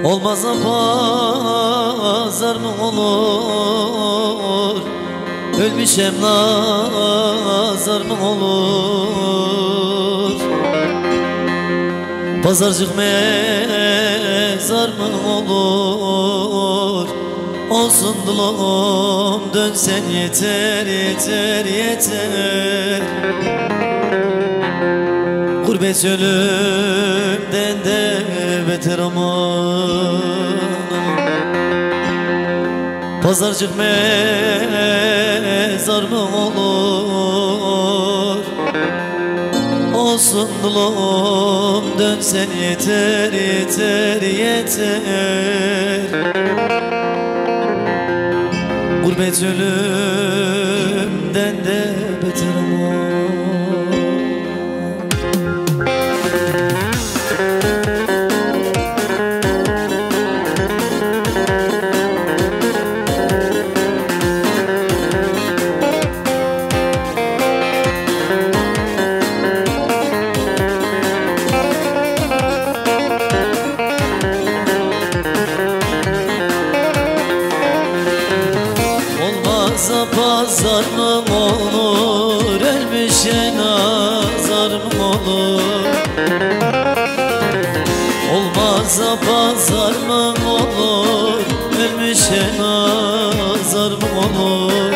Olmaz pazar mı olur? Ölmüşem nazar mı olur? Pazarcık mezar mı olur? Olsun dulum dönsen yeter yeter yeter. Gurbet ölümden de beter aman. Pazarcık mezar mı olur? Olsun dulum dönsen yeter yeter yeter. Gurbet ölümden de beter aman. Pazar mı olur? Ölmüşe nazar mı olur? Olmazsa pazar mı olur? Ölmüşe nazar mı olur?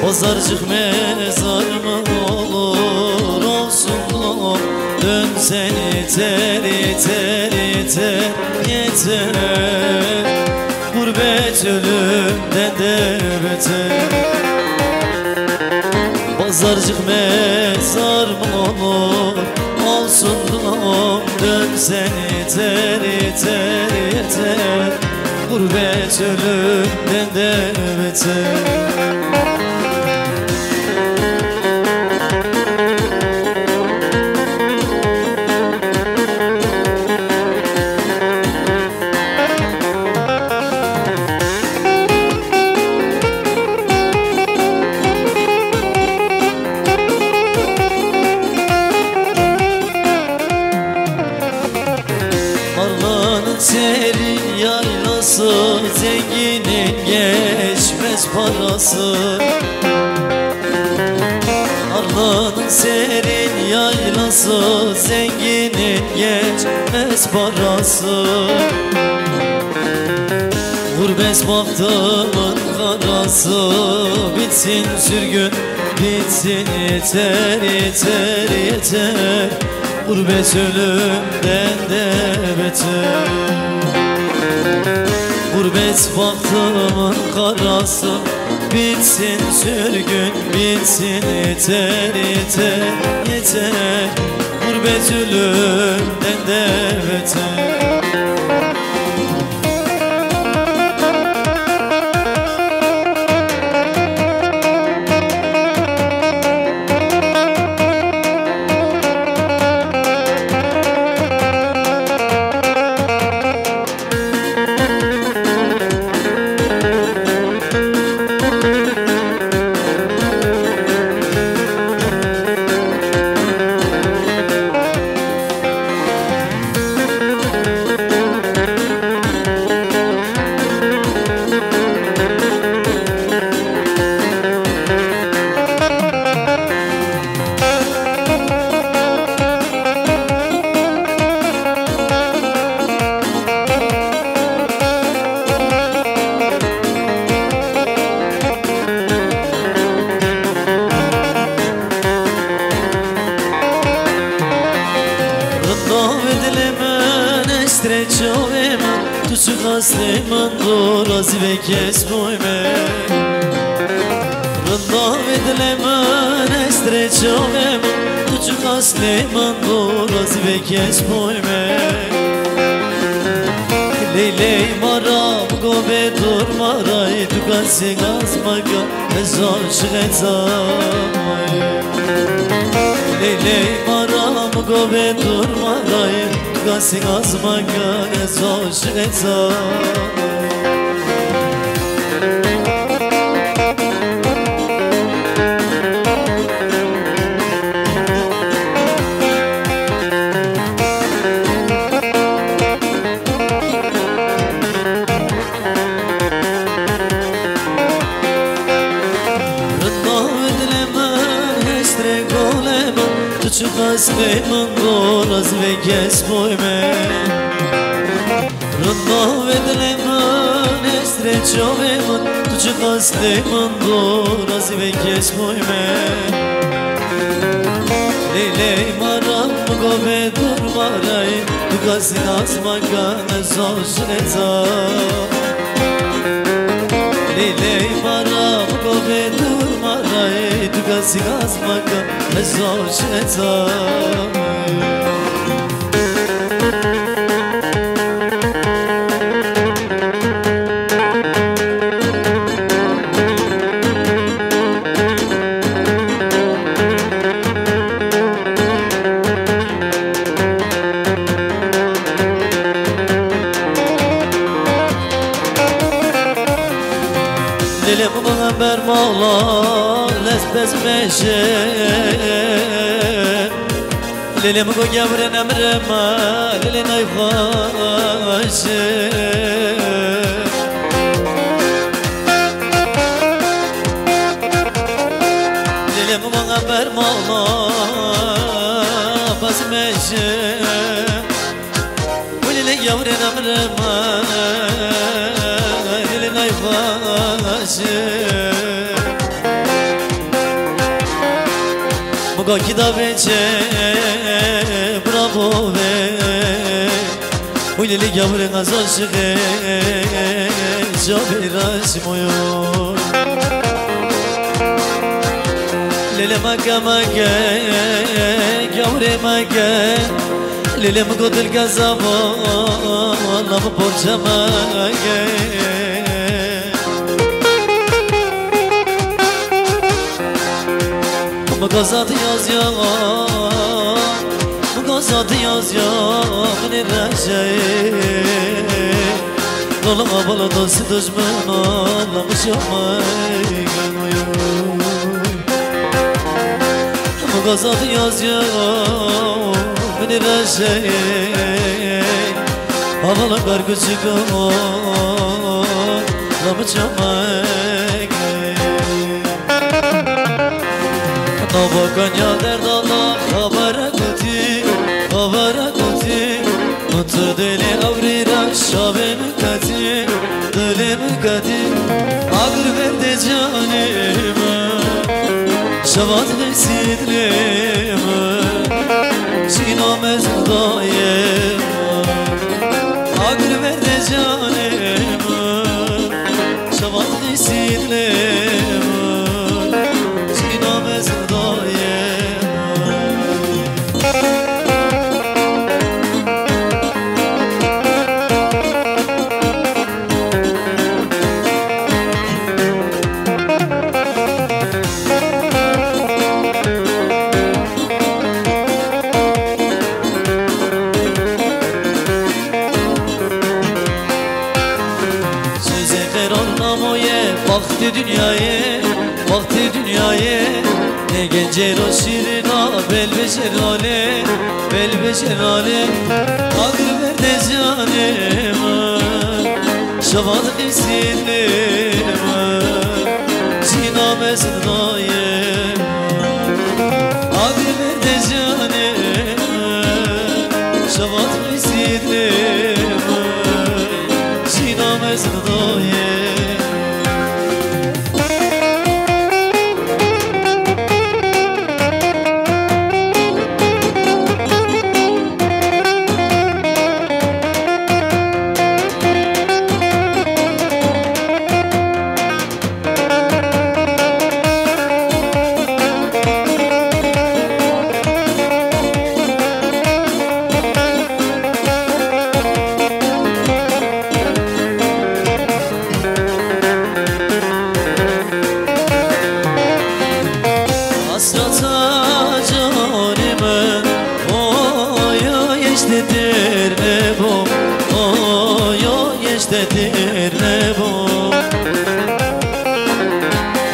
Pazarcık mezar mı olur? Olsun dulum dönsen yeter yeter yeter yeter. Gurbet ölümden de beter. Pazarcık mezar mı olur? Olsun dulum dönsen yeter yeter yeter. Gurbet ölümden de beter. Serin yaylası, zenginin geçmez parası. Arlanın serin yaylası, zenginin geçmez parası. Gurbet bahtımın karası, bitsin sürgün bitsin yeter yeter yeter. Gurbet ölümden de beter. Gurbet bahtımın karası, bitsin sürgün bitsin yeter yeter yeter. Gurbet ölümden de beter. Strecciovema, tu su hasne mandorozi vekjes mojme. Rëndave lemane strecciovema, tu su hasne mandorozi vekjes mojme. Leyley maram gobe dur maray, tu kasi gazmaga ezon şiğezamay. Leyley maram gobe dur maray, Gasin azmaga ezoş ezan. چو قصد من دارز و کس بای من رنا و دل من استر چاوه من تو چو قصد من دارز و کس بای من لیلی مرم مگو به دور مرای تو قصد از مکان از آشنزا لیلی مرم مگو به دور مرای تو قصد از مکان از آشنزا Dilim bana mola lesbez meşe Dilim go gavren emrema Dilin ay faşe Dilim bana mola bas meşe Dilin gavren emrema Dilin ay faşe Moga kidabeçe bravo ve Uylili gavren az aşığı Cabiraş moyo Lele maka maka Gavre maka Lele mko dil gazava Allah mı borca maka Mugazat yaz ya Mugazat yaz ya Beni rejey Nolum abala dost düşman Ağlamış olmay Mugazat yaz ya Beni rejey Abala kar küçük Ağlamış olmay Nova kanya derdala Khabara kuti Mutlu deli avrira Şabim kati Dilim kati Ağır verdi canime Şavat vesidlime Çiğnamez dayime Ağır verdi canime Şavat vesidlime Vakti dünyaya Ne gencer o şirina Bel beşerale Bel beşerale Ağır verde canime Şavat isimlime Çiğnamez dayime Ağır verde canime Şavat isimlime Çiğnamez dayime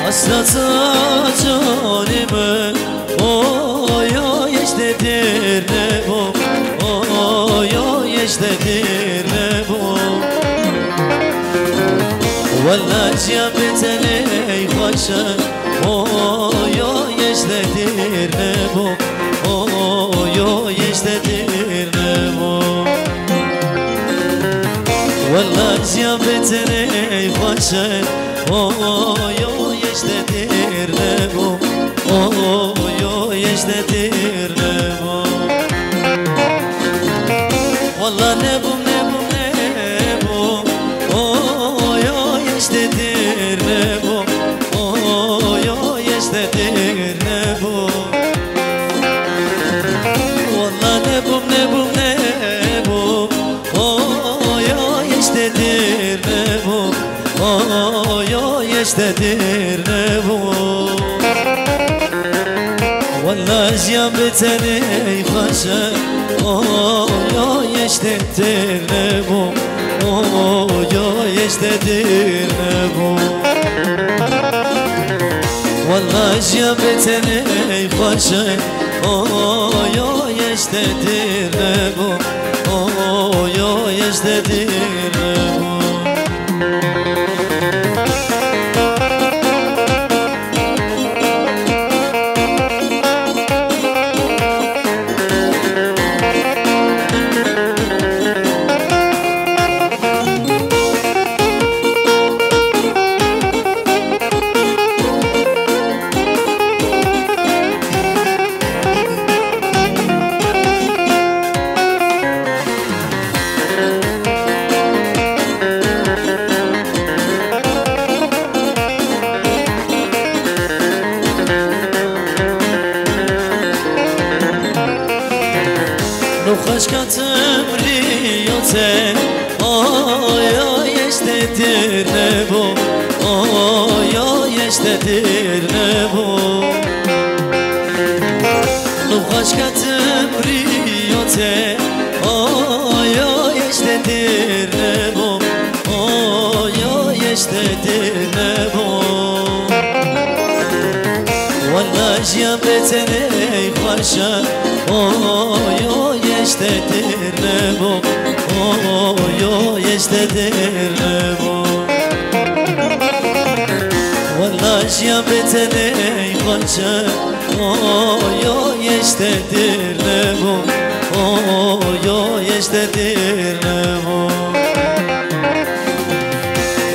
Hasrata canime Oy oy iştedir ne bu Oy oy iştedir ne bu Vallahi ciyabetele başa Oy oy iştedir ne bu زیان بتنه باشه یشته دیر نبو یشته دیر نبو والله نبوم یشته دیر نبو یشته دیر نبو والله نبوم یشته دیر نبو یشته دیر نبو والله زیان بتنه خوشه یشته دیر نبو یشته دیر نبو والله زیان بتنه خوشه یشته دیر نبو یشته دیر نبو خوش کتم ریاته یشته دیر نبو یشته دیر نبو خوش کتم ریاته یشته دیر نبو یشته دیر نبو والله جیان بتنه خوشه یشته دیر نبو یشته دیر نبو والله جیان بتنه خوشه یشته دیر نبو یشته دیر نبو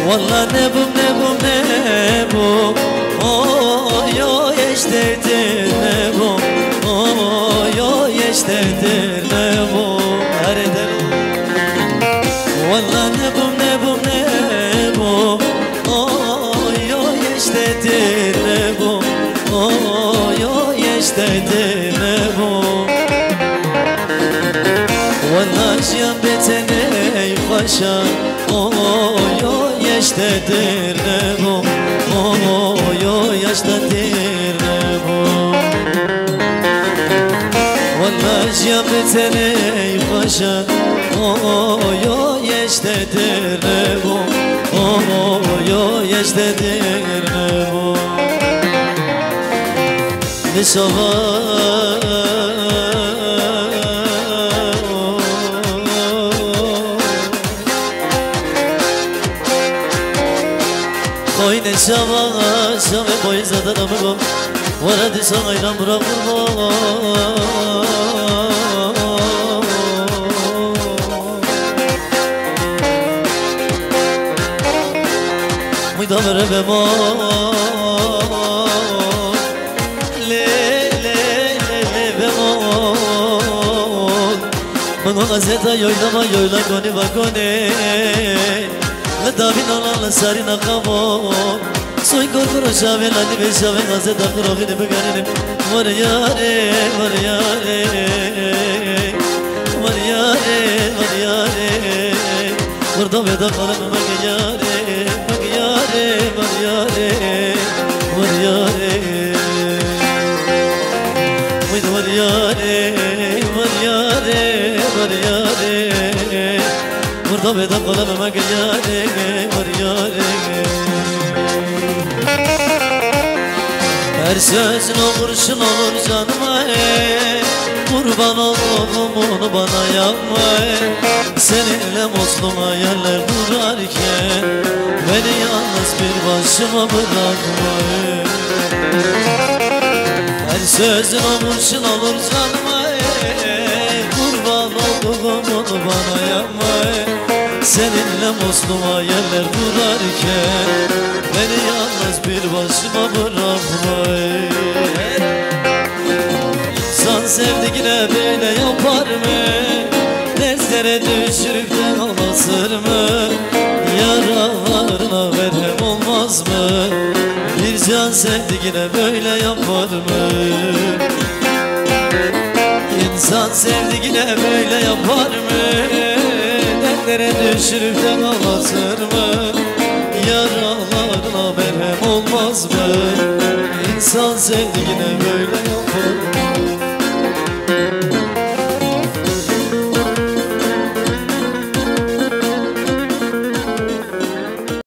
والله نبوم یشته دیر نبو یشته دیر نبو هر دل والله نبوم یشته دیر نبو یشته دیر نبو والله جیان بتنه خوشه یشته دیر نبو یشته دیر نبو والله جیان بتنه خوشه یشته دیر نبو یشته دیر نبو نشوار خوین شما بایی زدن بگم وردی سایرم را قربان میدامره به ما به ما منو غزیتا یویلا کنی و کنی لدابین آلان لساری نقابو سوی گرگرو شاوه لانی به شاوه غزیتا قراغینی بگرینیم وریاره وریاره وریاره وریاره وردام یدا قلم مگیاره مگیاره وریاره وریاره وید وریاره وریاره وریاره وردام یدا قلم مگیاره وریاره her sözün olursun olur canıma kurban olduğum onu bana yapma seninle mutlu hayaller kurarken beni yalnız bir başıma bırakma her sözün olursun olur canıma kurban olduğum onu bana yapma Seninle musluğa yerler kurarken beni yalnız bir başıma bırakma. İnsan sevdiğine böyle yapar mı? Derslere düşürüp de ağlatır mı? Yaralarına merhem olmaz mı? Bir can sevdiğine böyle yapar mı? İnsan sevdiğine böyle yapar mı? Dertlere düşürüp de ağlatır mı? Yaralarına merhem olmaz mı? İnsan sevdiğine böyle yapar mı?